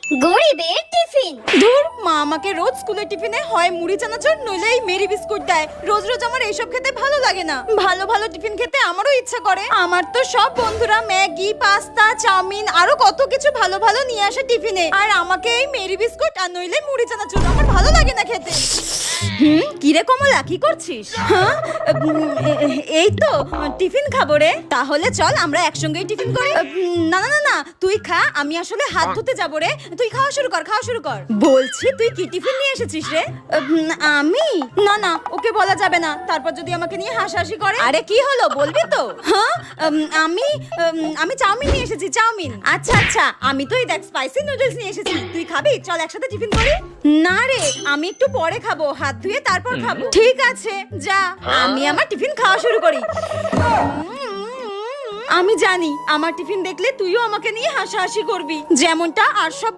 গরিবের টিফিন। ধুর, মা আমাকে রোজ স্কুলের টিফিনে হয় মুড়ি চানাচুর নইলে এই মেরি বিস্কুট দেয়। রোজ রোজ আমার এইসব খেতে ভালো লাগে না। ভালো ভালো টিফিন খেতে আমারও ইচ্ছা করে। আমার তো সব বন্ধুরা ম্যাগি, পাস্তা, চাউমিন আরো কত কিছু ভালো ভালো নিয়ে আসে টিফিনে, আর আমাকে এই মেরি বিস্কুট আর নইলে মুড়ি চানাচুর আমার ভালো লাগে না খেতে। কিরে কমলা, কি করছিস? হ্যাঁ, এই তো টিফিন খাবো রে। তাহলে চল আমরা একসঙ্গেই টিফিন করি। না না না না, তুই খা, আমি আসলে হাত ধুতে যাবো রে। তুই খাওয়া শুরু কর, খাওয়া শুরু কর। বলছি তুই কি টিফিন নিয়ে এসেছিস রে? আমি? না না, ওকে বলা যাবে না, তারপর যদি আমাকে নিয়ে হাসাহাসি করে। আরে কি হলো, বলবি তো? হ্যাঁ, আমি চাউমিন নিয়ে এসেছি, চাউমিন। আচ্ছা আচ্ছা, আমি তো এই দেখ স্পাইসি নুডলস নিয়ে এসেছি। তুই খাবি? চল একসাথে টিফিন করি। না রে, আমি একটু পরে খাবো, হাত ধুয়ে তারপর খাবো। ঠিক আছে, যা, আমি আমার টিফিন খাওয়া শুরু করি। আমি জানি আমার টিফিন দেখলে তুইও আমাকে নিয়ে হাসাহাসি করবি, যেমনটা আর সব